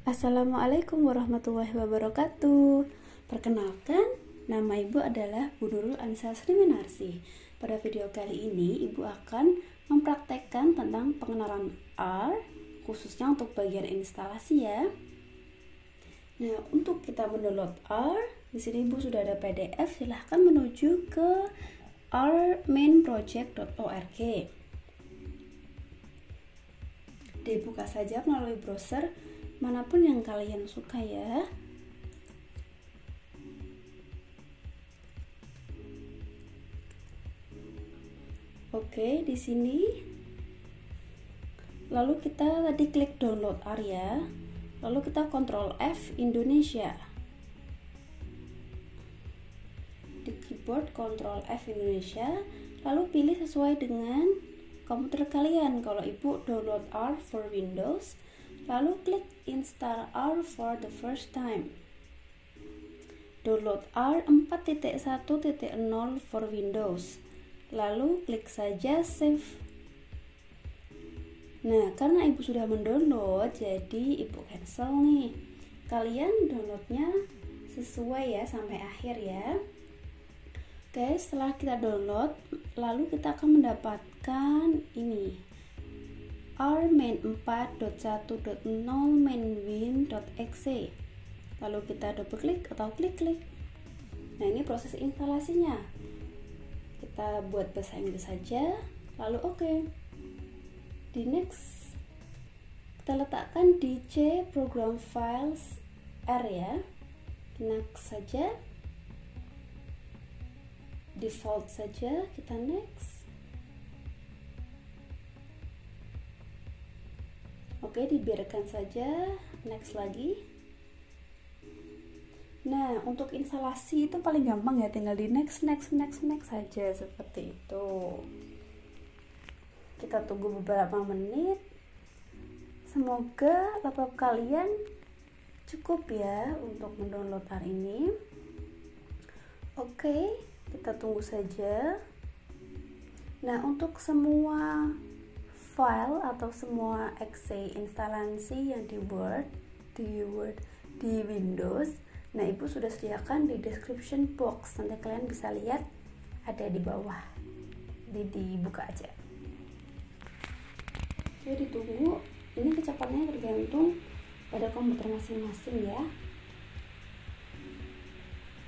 Assalamualaikum warahmatullahi wabarakatuh. Perkenalkan, nama Ibu adalah Bu Nurul Anissa Sriminarsi. Pada video kali ini, Ibu akan mempraktekkan tentang pengenalan R, khususnya untuk bagian instalasi ya. Nah, untuk kita mendownload R, di sini Ibu sudah ada PDF. Silahkan menuju ke rmainproject.org. Dibuka saja melalui browser manapun yang kalian suka ya. Oke, di sini lalu kita tadi klik download R ya. Lalu kita Ctrl F Indonesia. Di keyboard Ctrl F Indonesia, lalu pilih sesuai dengan komputer kalian. Kalau Ibu download R for Windows, lalu klik install R for the first time. Download R 4.1.0 for Windows. Lalu klik saja save. Nah, karena Ibu sudah mendownload, jadi Ibu cancel nih. Kalian downloadnya sesuai ya sampai akhir ya. Oke, setelah kita download, lalu kita akan mendapatkan ini rmain 4.1.0 mainwin.exe. Lalu kita double klik atau klik-klik. Nah, ini proses instalasinya. Kita buat bahasa Inggris saja, lalu oke. Di next, kita letakkan di C program files R ya. Next saja. Default saja, kita next. Oke, dibiarkan saja, next lagi. Nah, untuk instalasi itu paling gampang ya, tinggal di next saja seperti itu. Kita tunggu beberapa menit. Semoga laptop kalian cukup ya untuk mendownload R ini. Oke, kita tunggu saja. Nah, untuk semua file atau semua exe instalasi yang di Windows, nah Ibu sudah sediakan di description box. Nanti kalian bisa lihat ada di bawah. Jadi dibuka aja. Oke, ditunggu. Ini kecepatannya tergantung pada komputer masing-masing ya.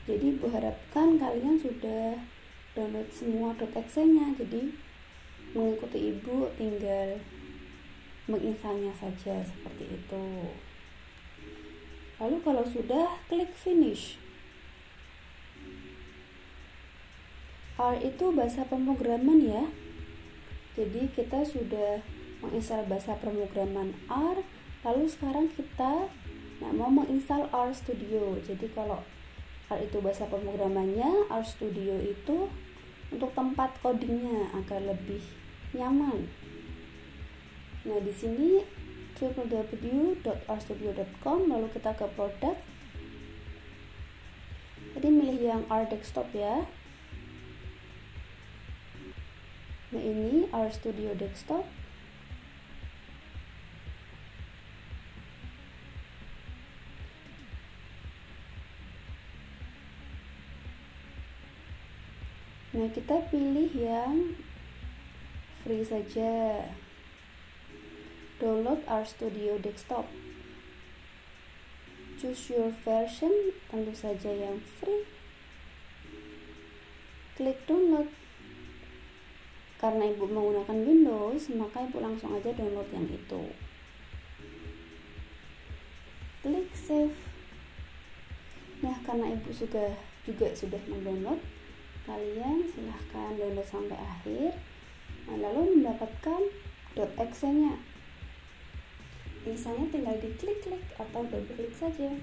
Jadi Ibu harapkan kalian sudah download semua .exe-nya. Jadi mengikuti Ibu tinggal menginstalnya saja seperti itu. Lalu kalau sudah, klik finish. R itu bahasa pemrograman ya. Jadi kita sudah menginstal bahasa pemrograman R. Lalu sekarang kita mau menginstal R Studio. Jadi kalau R itu bahasa pemrogramannya, R Studio itu untuk tempat codingnya agar lebih nyaman. Nah, di sini www.rstudio.com, lalu kita ke produk. Tadi milih yang R desktop ya. Nah, ini R Studio desktop. Nah, kita pilih yang free saja. Download R Studio Desktop. Choose your version, tentu saja yang free. Klik download. Karena Ibu menggunakan Windows, maka Ibu langsung aja download yang itu. Klik save. Nah, karena Ibu juga sudah mendownload, kalian silahkan download sampai akhir. Nah, lalu mendapatkan .exe-nya. Misalnya tinggal diklik-klik atau double klik saja.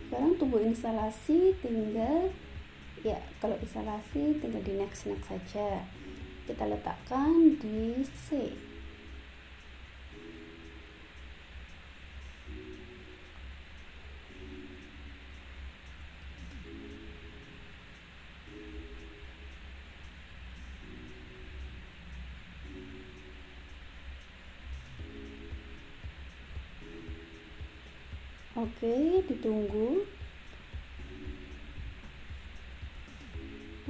Sekarang tunggu instalasi, kalau instalasi tinggal di next saja. Kita letakkan di C. Oke, ditunggu.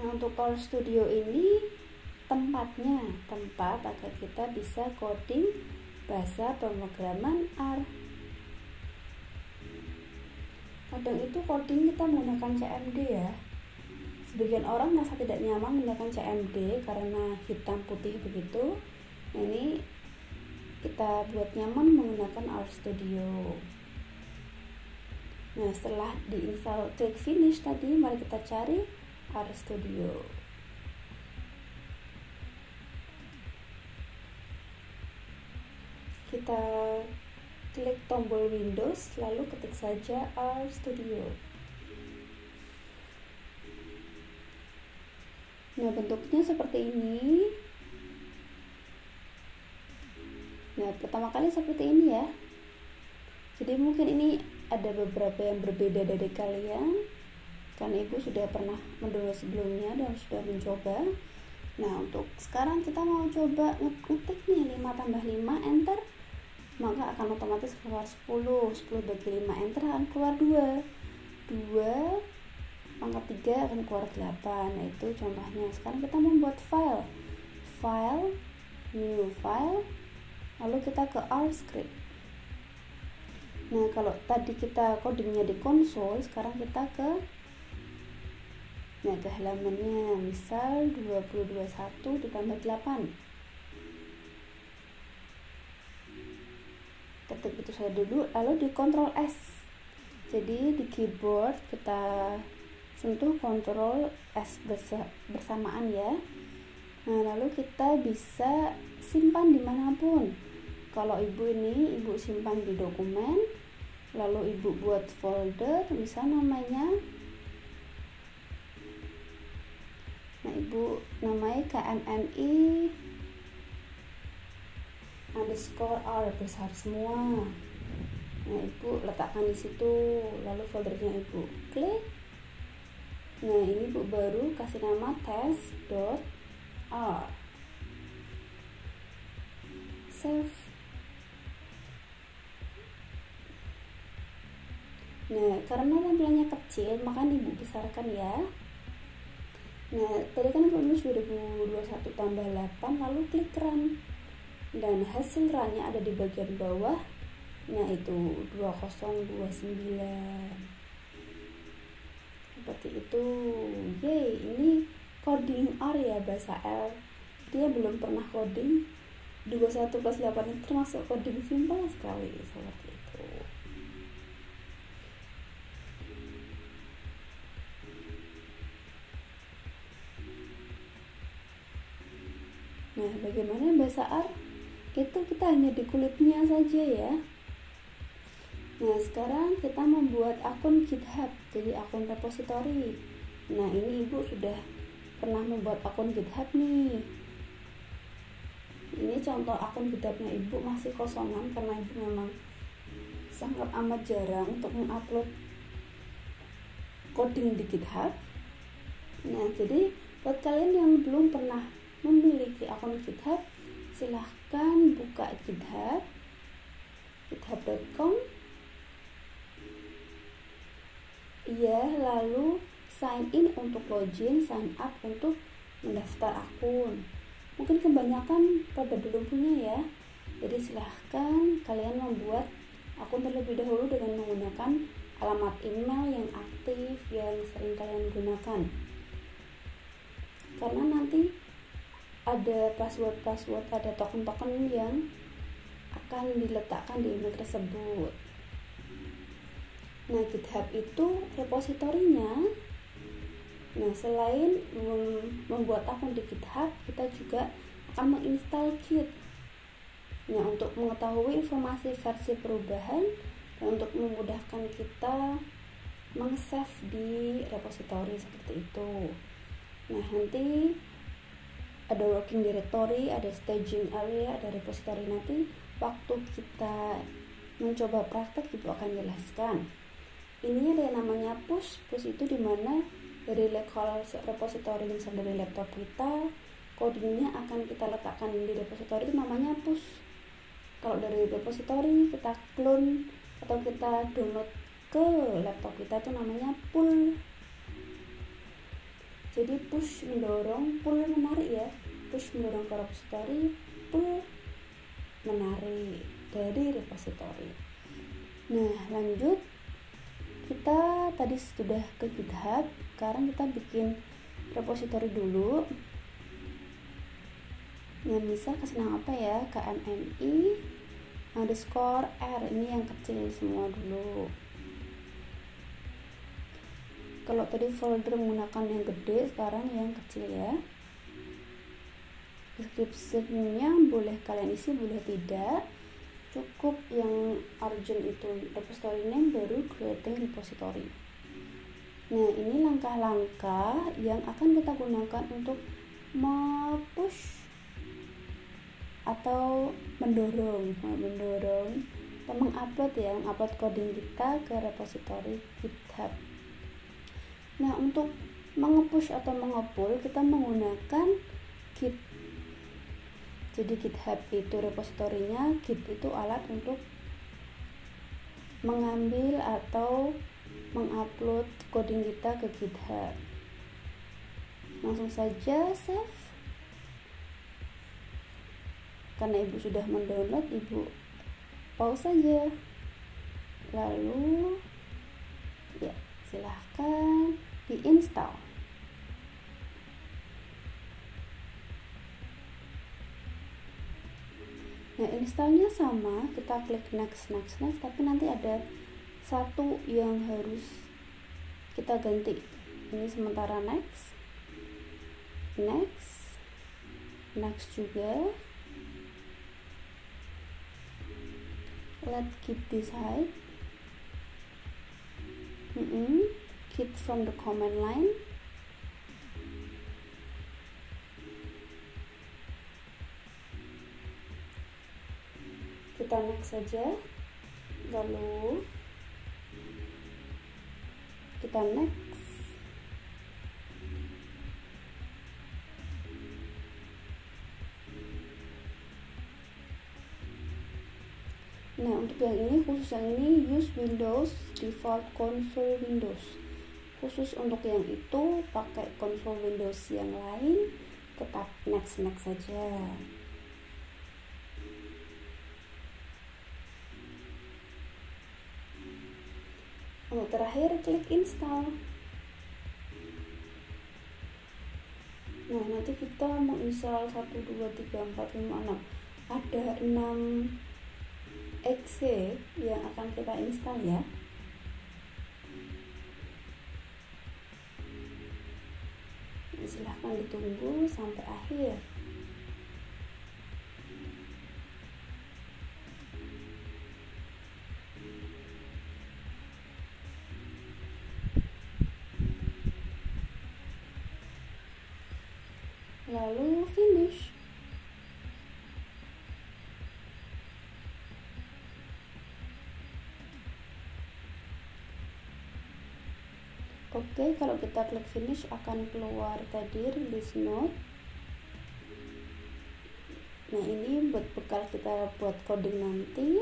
Nah, untuk Power Studio ini tempat agar kita bisa coding bahasa pemrograman R. Kadang itu coding kita menggunakan CMD ya. Sebagian orang merasa tidak nyaman menggunakan CMD karena hitam putih begitu. Nah, ini kita buat nyaman menggunakan R Studio. Nah, setelah diinstal, klik finish tadi, mari kita cari R Studio. Kita klik tombol Windows, lalu ketik saja R Studio. Nah, bentuknya seperti ini. Nah, pertama kali seperti ini ya. Jadi mungkin ini ada beberapa yang berbeda dari kalian, karena ibu sudah pernah mendownload sebelumnya dan sudah mencoba. Nah, untuk sekarang kita mau coba ngetik nih 5 tambah 5 enter, maka akan otomatis keluar 10 bagi 5 enter akan keluar 2 pangkat 3 akan keluar 8. Nah, itu contohnya. Sekarang kita membuat file, new file, lalu kita ke R script. Nah, kalau tadi kita codingnya di konsol, sekarang kita ke halamannya, misal 2021 ditambah 8. Ketik itu saja dulu, lalu di Ctrl S. Jadi di keyboard kita sentuh Ctrl S bersamaan ya. Nah, lalu kita bisa simpan dimanapun. Kalau ibu simpan di dokumen, lalu ibu buat folder, misal namanya, nah ibu namai KMNI _R besar semua. Nah, ibu letakkan di situ, lalu foldernya ibu klik. Nah, ini ibu baru kasih nama test.r, save. Nah, karena tampilannya kecil, maka ibu besarkan ya. Nah, tadi kan rumus 2021 tambah 8, lalu klik run. Dan hasil runnya ada di bagian bawah. Nah, itu 2029. Seperti itu. Yeay, ini coding R ya, bahasa R. Dia belum pernah coding. 21 plus 8 itu termasuk coding simpel sekali, seperti itu. Nah, bagaimana bahasa R? Itu kita hanya di kulitnya saja ya. Nah, sekarang kita membuat akun GitHub, jadi akun repositori. Nah, ini ibu sudah pernah membuat akun GitHub nih. Ini contoh akun GitHubnya ibu, masih kosongan karena ibu memang sangat amat jarang untuk mengupload coding di GitHub. Nah, jadi buat kalian yang belum pernah memiliki akun GitHub, silahkan buka GitHub, github.com. Iya, lalu sign in untuk login, sign up untuk mendaftar akun. Mungkin kebanyakan pada belum punya ya. Jadi silahkan kalian membuat akun terlebih dahulu dengan menggunakan alamat email yang aktif, yang sering kalian gunakan. Karena nanti ada password, ada token-token yang akan diletakkan di email tersebut. Nah, GitHub itu repositorinya. Nah, selain membuat akun di GitHub, kita juga akan menginstal Git. Nah, untuk mengetahui informasi versi perubahan dan untuk memudahkan kita meng-save di repositori seperti itu. Nah, nanti ada working directory, ada staging area, ada repository. Nanti waktu kita mencoba praktek ibu akan jelaskan. Ini ada yang namanya push itu dimana dari lokal repository, misal dari laptop kita, codingnya akan kita letakkan di repository, itu namanya push. Kalau dari repository kita clone atau kita download ke laptop kita itu namanya pull. Jadi push mendorong, pull menarik ya. Push mendorong ke repository, pull menarik dari repository. Nah, lanjut. Kita tadi sudah ke GitHub, sekarang kita bikin repository dulu. Yang bisa kasih nama apa ya? KMMI underscore R, ini yang kecil semua dulu. Kalau tadi folder menggunakan yang gede, sekarang yang kecil ya. Deskripsinya boleh kalian isi, boleh tidak. Cukup yang urgent itu repository name baru creating repository. Nah, ini langkah-langkah yang akan kita gunakan untuk push atau mendorong atau mengupload ya, mengupload coding kita ke repository GitHub. Nah, untuk mengepush atau mengepull kita menggunakan Git. Jadi GitHub itu repositorinya, Git itu alat untuk mengambil atau mengupload coding kita ke GitHub. Langsung saja save. Karena ibu sudah mendownload, ibu pause saja. Lalu ya, silahkan diinstal. Nah, installnya sama, kita klik next, tapi nanti ada satu yang harus kita ganti. Ini sementara next juga. Let Git decide. Git from the command line. Kita next saja, lalu kita next. Nah, untuk yang ini, khusus yang ini use Windows default console Windows. Khusus untuk yang itu pakai console Windows yang lain, tetap next saja. Untuk terakhir klik install. Nah, nanti kita menginstal 1, 2, 3, 4, 5, 6. Ada 6 exe yang akan kita install ya. Silahkan ditunggu sampai akhir. Lalu finish. Oke, kalau kita klik finish akan keluar tadi release note. Nah, ini buat bekal kita buat coding nanti.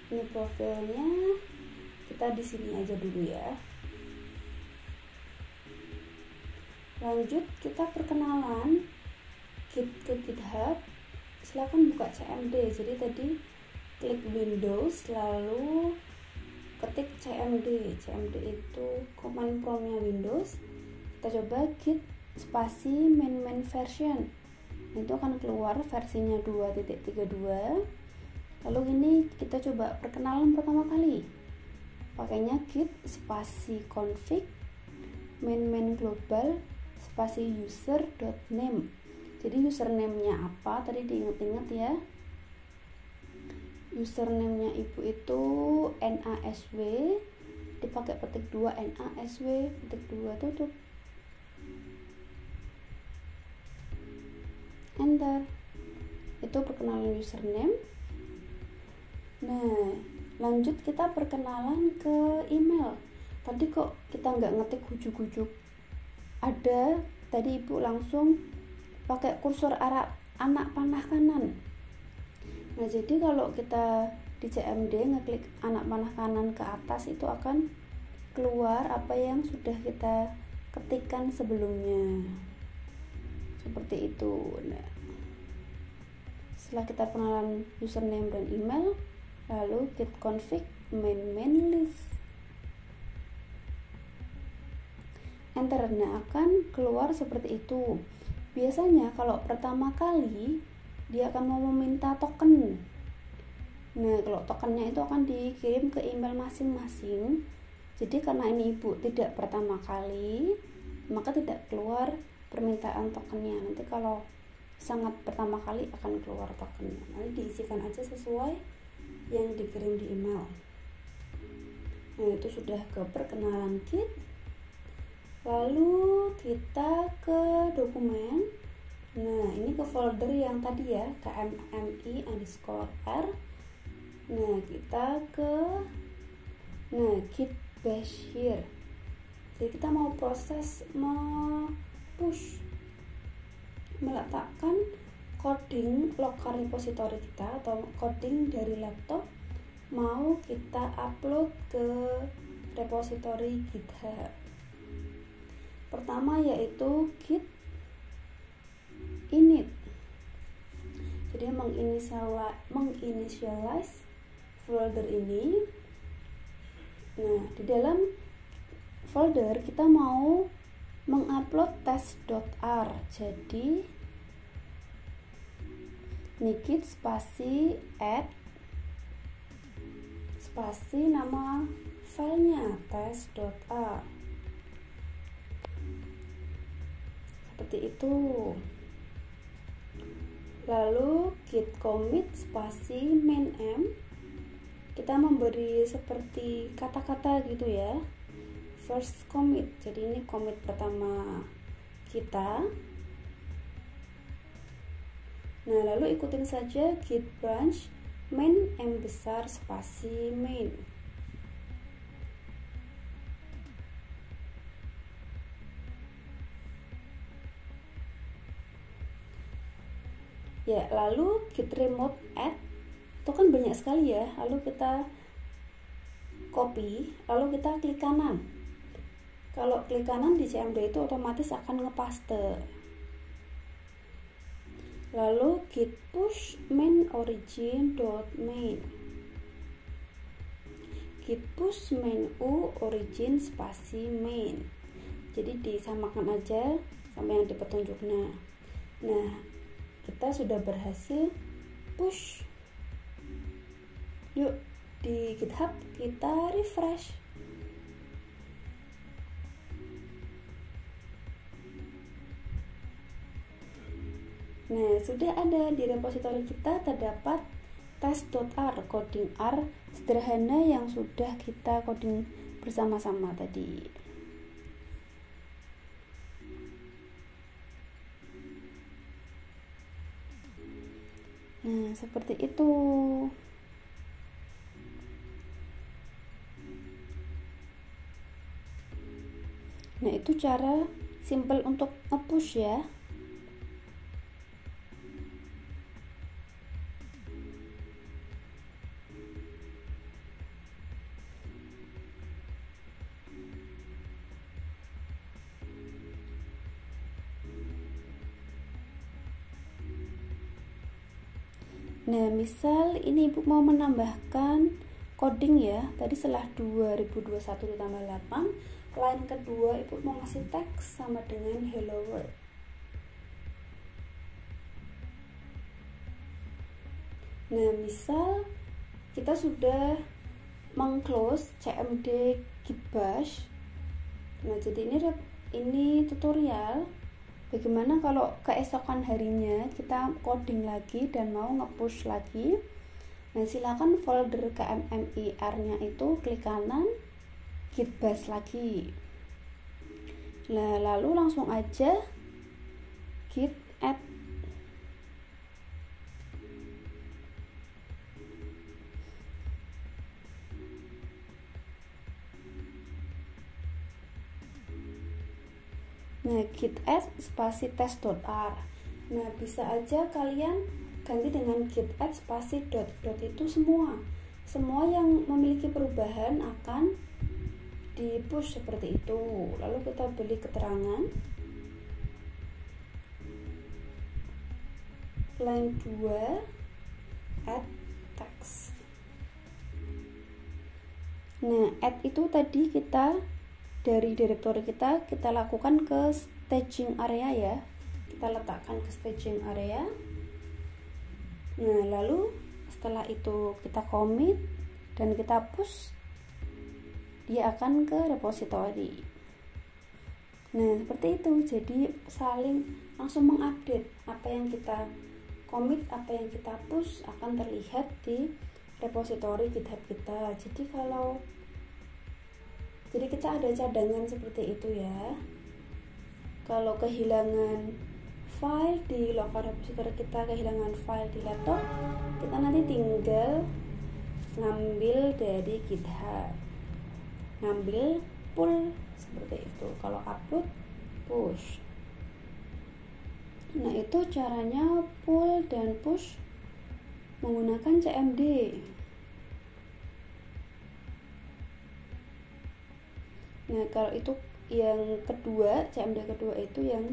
Ini profilnya, kita di sini aja dulu ya. Lanjut, kita perkenalan Git ke GitHub. Silakan buka CMD. Jadi tadi klik Windows lalu ketik CMD. CMD itu command promptnya Windows. Kita coba git spasi main version. Itu akan keluar versinya 2.32. Lalu ini kita coba perkenalan pertama kali. Pakainya git spasi config main global spasi user.name. Jadi username-nya apa? Tadi diingat-ingat ya. Username-nya ibu itu NASW, dipakai petik 2 NASW, petik 2 tutup. Enter. Itu perkenalan username. Nah, lanjut kita perkenalan ke email. Tadi kok kita nggak ngetik ujuk-ujuk. Ada, tadi ibu langsung pakai kursor arah anak panah kanan. Nah, jadi kalau kita di CMD ngeklik anak panah kanan ke atas, itu akan keluar apa yang sudah kita ketikkan sebelumnya, seperti itu. Nah, setelah kita pengenalan username dan email, lalu git config main list, enter. Nah, akan keluar seperti itu. Biasanya kalau pertama kali dia akan mau meminta token. Nah, kalau tokennya itu akan dikirim ke email masing-masing. Jadi karena ini ibu tidak pertama kali, maka tidak keluar permintaan tokennya. Nanti kalau sangat pertama kali akan keluar tokennya. Nanti diisikan aja sesuai yang dikirim di email. Nah, itu sudah ke perkenalan Git. Lalu kita ke dokumen. Nah, ini ke folder yang tadi ya, kmmi_r. Nah, kita ke git bash here. Jadi kita mau proses meletakkan coding local repository kita atau coding dari laptop, mau kita upload ke repository GitHub. Pertama yaitu git init. Jadi menginitialize folder ini. Nah, di dalam folder kita mau mengupload test.r. Jadi git spasi add spasi nama filenya test.r. Seperti itu. Lalu git commit spasi main m. Kita memberi seperti kata-kata gitu ya. First commit. Jadi ini commit pertama kita. Nah, lalu ikutin saja git branch main m besar spasi main. Ya, lalu git remote add, itu kan banyak sekali ya. Lalu kita copy, lalu kita klik kanan. Kalau klik kanan di CMD itu otomatis akan ngepaste. Lalu git push main origin.main. Git push main u origin spasi main. Jadi disamakan aja sama yang di petunjuknya. Nah, kita sudah berhasil push. Yuk di GitHub kita refresh. Nah, sudah ada di repository kita, terdapat test.r, coding R sederhana yang sudah kita coding bersama-sama tadi. Nah, seperti itu. Nah, itu cara simple untuk nge-push ya. Nah, misal ini Ibu mau menambahkan coding ya. Tadi setelah 2021 ditambah 8, line kedua Ibu mau ngasih teks sama dengan hello world. Nah, misal kita sudah meng-close CMD git bash. Nah, jadi ini tutorial bagaimana kalau keesokan harinya kita coding lagi dan mau nge-push lagi. Nah, silakan folder kmmir-nya itu klik kanan, git bash lagi. Nah, lalu langsung aja git add. Nah, git add spasi test.r. Nah, bisa aja kalian ganti dengan git add spasi dot. Dot itu semua yang memiliki perubahan akan di push seperti itu. Lalu kita beri keterangan line 2 add text. Nah, add itu tadi kita dari direktori kita lakukan ke staging area ya. Kita letakkan ke staging area. Nah, lalu setelah itu kita commit dan kita push, dia akan ke repository. Nah, seperti itu. Jadi saling langsung mengupdate apa yang kita commit, apa yang kita push akan terlihat di repository GitHub kita. Jadi kita ada cadangan seperti itu ya. Kalau kehilangan file di lokal repository kita, kehilangan file di laptop, kita nanti tinggal ngambil dari GitHub, ngambil pull seperti itu. Kalau upload, push. Nah, itu caranya pull dan push menggunakan CMD. Nah, kalau itu yang kedua, CMD kedua itu yang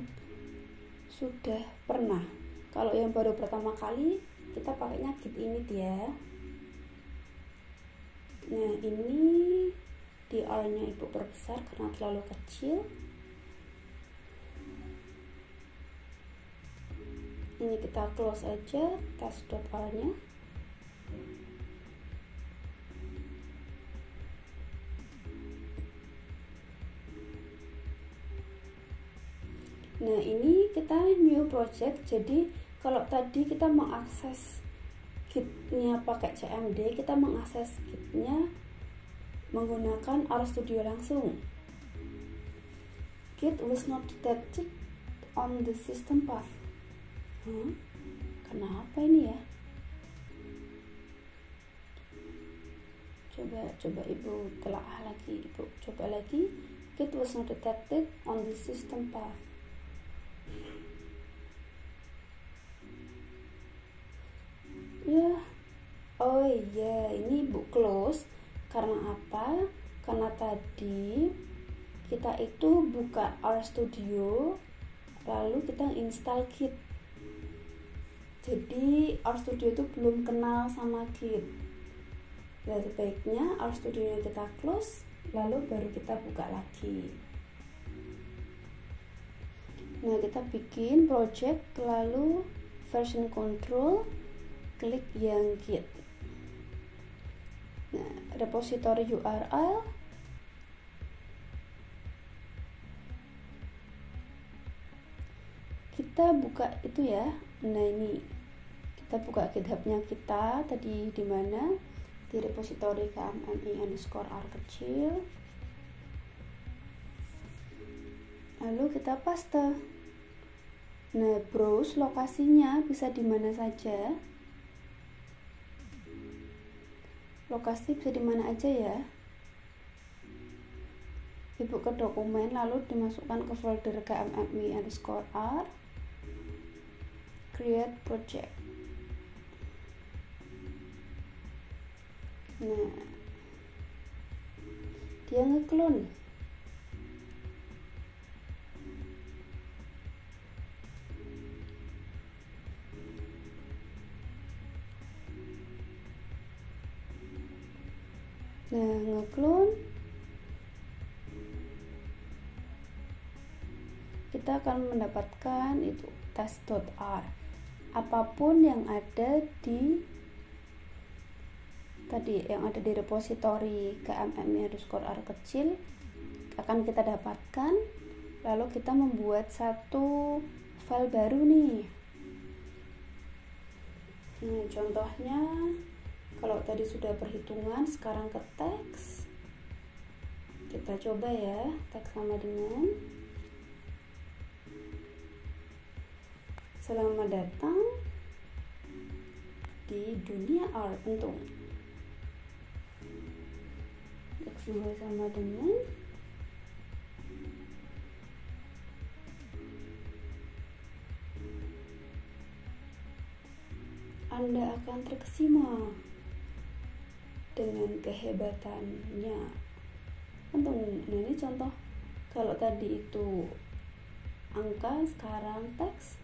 sudah pernah. Kalau yang baru pertama kali, kita pakainya git init ya. Nah, ini DR-nya ibu perbesar karena terlalu kecil. Ini kita close aja test.r-nya. Nah, ini kita new project. Jadi kalau tadi kita mengakses gitnya pakai CMD, kita mengakses gitnya menggunakan RStudio langsung. Git was not detected on the system path. Kenapa ini ya? Coba ibu telaah lagi, ibu coba lagi. Git was not detected on the system path. Ya, oh iya, ini ibu close. Karena apa? Karena tadi kita itu buka RStudio, lalu kita install Git. Jadi RStudio itu belum kenal sama Git. Nah, sebaiknya RStudio kita close, lalu baru kita buka lagi. Nah, kita bikin project, lalu version control, klik yang Git. Nah, repository URL, kita buka itu ya. Nah, ini kita buka GitHub-nya kita tadi di mana? Di repository kmmi_r kecil. Lalu kita paste. Nah, browse lokasinya bisa di mana saja. Lokasi bisa di mana aja ya. Ibu ke dokumen, lalu dimasukkan ke folder kmmi_r, create project. Nah, dia ngeklon. Nah, ngeklon. Kita akan mendapatkan itu test.r. Apapun yang ada di tadi, yang ada di repository kmmi_r kecil akan kita dapatkan. Lalu kita membuat satu file baru nih. Contohnya kalau tadi sudah perhitungan, sekarang ke teks. Kita coba ya, teks sama dengan selamat datang di dunia R untung. Teks sama dengan Anda akan terkesima dengan kehebatannya. Nah, ini contoh. Kalau tadi itu angka, sekarang teks.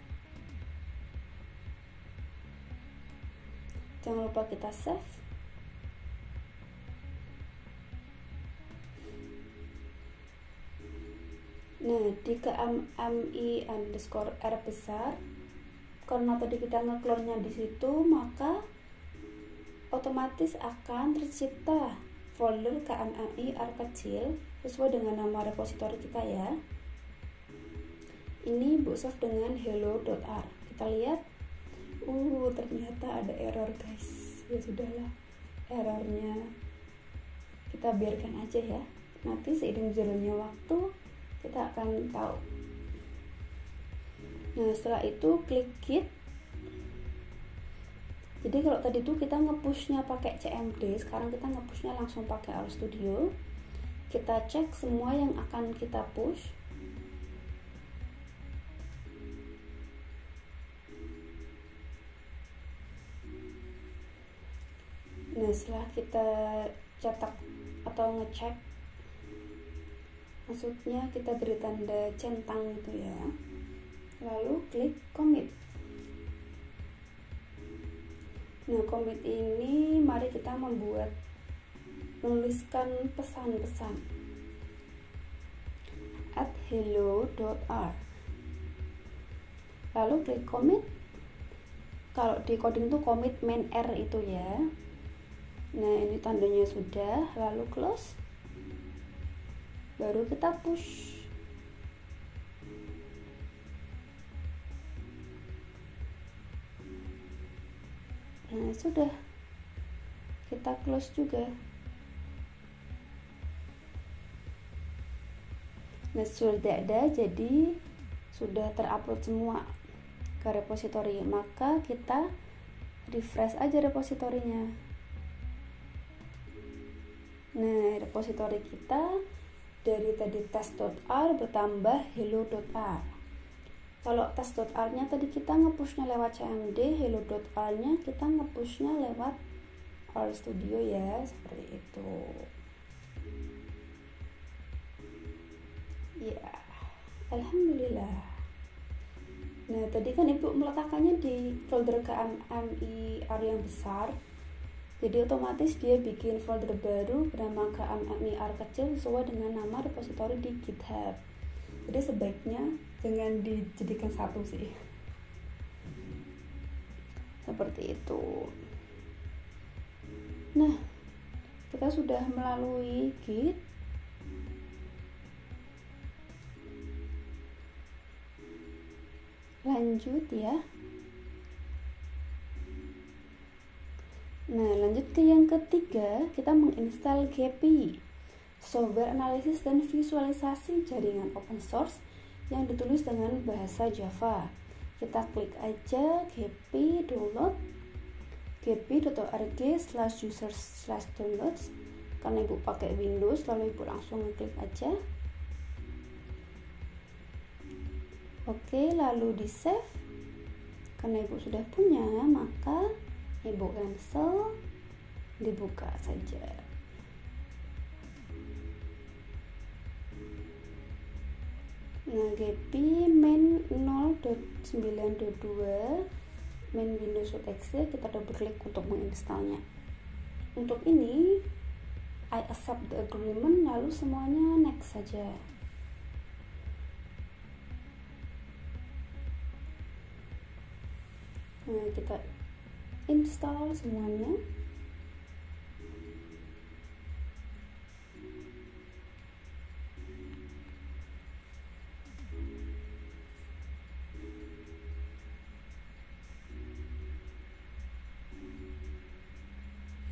Jangan lupa kita save. Nah, di KMI_R besar, karena tadi kita ngeklonnya di situ, maka otomatis akan tercipta folder KMI_R kecil sesuai dengan nama repositori kita ya. Ini Bu save dengan hello.r. Kita lihat, ternyata ada error guys. Ya sudahlah, errornya kita biarkan aja ya. Nanti seiring berjalannya waktu kita akan tahu. Nah, setelah itu klik git. Jadi kalau tadi tuh kita ngepushnya pakai CMD, sekarang kita ngepushnya langsung pakai RStudio. Kita cek semua yang akan kita push. Nah, setelah kita cetak atau ngecek, maksudnya kita beri tanda centang gitu ya, lalu klik commit. Nah, commit ini mari kita menuliskan pesan-pesan @hello.r, lalu klik commit. Kalau di coding tuh commit main R itu ya. Nah, ini tandanya sudah, lalu close, baru kita push. Nah, sudah, kita close juga. Nah, sudah ada, jadi sudah terupload semua ke repositori. Maka kita refresh aja repositorinya. Nah, repositori kita dari tadi test.r bertambah hello.r. Kalau test.r-nya tadi kita ngepushnya lewat CMD, hello.r-nya kita ngepushnya lewat RStudio ya, seperti itu. Ya, alhamdulillah. Nah, tadi kan Ibu meletakkannya di folder KMI_R yang besar. Jadi otomatis dia bikin folder baru bernama KMI_R kecil sesuai dengan nama repositori di GitHub. Jadi sebaiknya jangan dijadikan satu sih. Seperti itu. Nah, kita sudah melalui Git. Lanjut ya. Nah, lanjut ke yang ketiga, kita menginstal GPI, software analisis dan visualisasi jaringan open source yang ditulis dengan bahasa Java. Kita klik aja GPI download, gpi.org/users/downloads. Karena Ibu pakai Windows, lalu Ibu langsung klik aja. Oke, lalu di save. Karena Ibu sudah punya, maka Ibu cancel, dibuka saja. Nah, GPI main 0.9.2 main Windows.exe, kita double klik untuk menginstalnya. Untuk ini I accept the agreement, lalu semuanya next saja. Nah, kita install semuanya.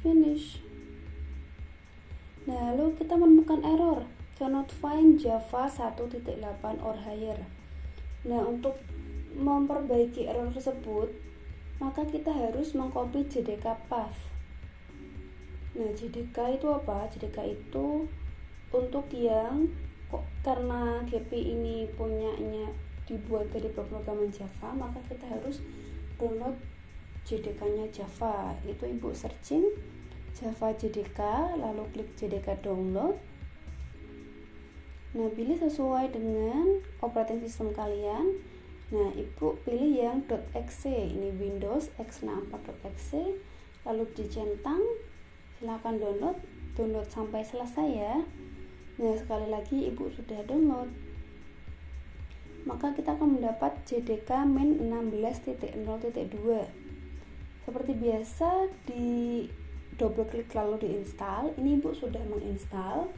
Finish. Nah, lalu kita menemukan error cannot find Java 1.8 or higher. Nah, untuk memperbaiki error tersebut, maka kita harus mengcopy JDK path. Nah, JDK itu apa? JDK itu untuk yang karena GPI ini punyanya dibuat dari pemrograman Java, maka kita harus download JDK-nya Java. Itu ibu searching Java JDK, lalu klik JDK download. Nah, pilih sesuai dengan operating system kalian. Nah, ibu pilih yang .exe, ini Windows x64.exe, lalu dicentang. Silahkan download sampai selesai ya. Nah, sekali lagi ibu sudah download, maka kita akan mendapat JDK Min 16.0.2. Seperti biasa, di double klik lalu diinstal. Ini ibu sudah menginstal.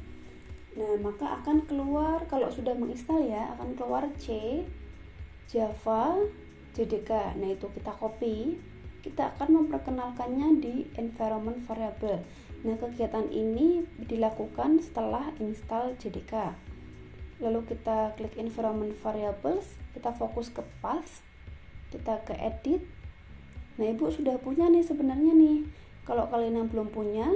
Nah, maka akan keluar, kalau sudah menginstal ya, akan keluar C Java JDK. Nah, itu kita copy. Kita akan memperkenalkannya di environment variable. Nah, kegiatan ini dilakukan setelah install JDK. Lalu kita klik environment variables, kita fokus ke path, kita ke edit. Nah, ibu sudah punya nih sebenarnya nih. Kalau kalian yang belum punya,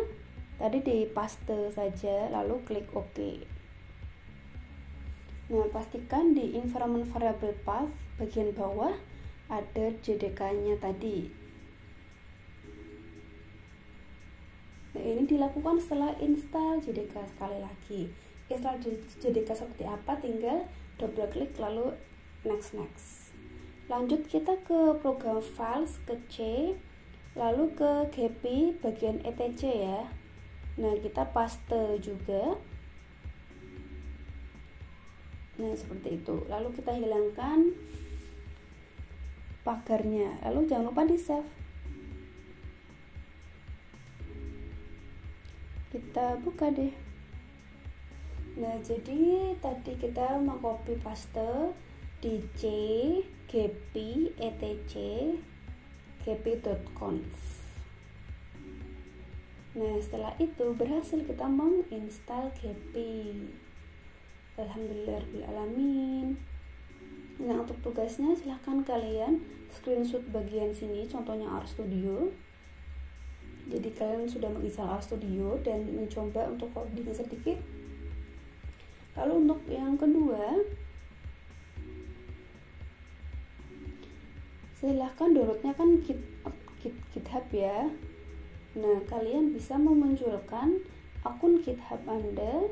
tadi di paste saja, lalu klik OK. Nah, pastikan di environment variable path bagian bawah ada JDK-nya tadi. Nah, ini dilakukan setelah install JDK. Sekali lagi, install JDK seperti apa, tinggal double klik lalu next. Lanjut kita ke program files, ke C, lalu ke GP bagian etc ya. Nah, kita paste juga. Nah, seperti itu. Lalu kita hilangkan pagarnya, lalu jangan lupa di save. Kita buka deh. Nah, jadi tadi kita mengcopy paste di C, GP, etc, gp.conf. Nah, setelah itu berhasil kita menginstal GP. Alhamdulillahirrahmanirrahim. Nah, untuk tugasnya silahkan kalian screenshot bagian sini, contohnya RStudio. Jadi kalian sudah menginstal RStudio dan mencoba untuk coding sedikit. Lalu untuk yang kedua, silahkan downloadnya kan GitHub ya. Nah, kalian bisa memunculkan akun GitHub Anda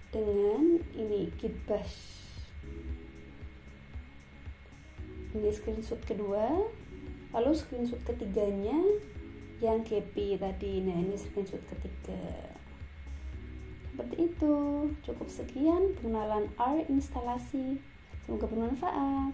dengan ini gitbash. Ini screenshot kedua, lalu screenshot ketiganya yang GP tadi. Nah, ini screenshot ketiga. Seperti itu. Cukup sekian pengenalan R instalasi. Semoga bermanfaat.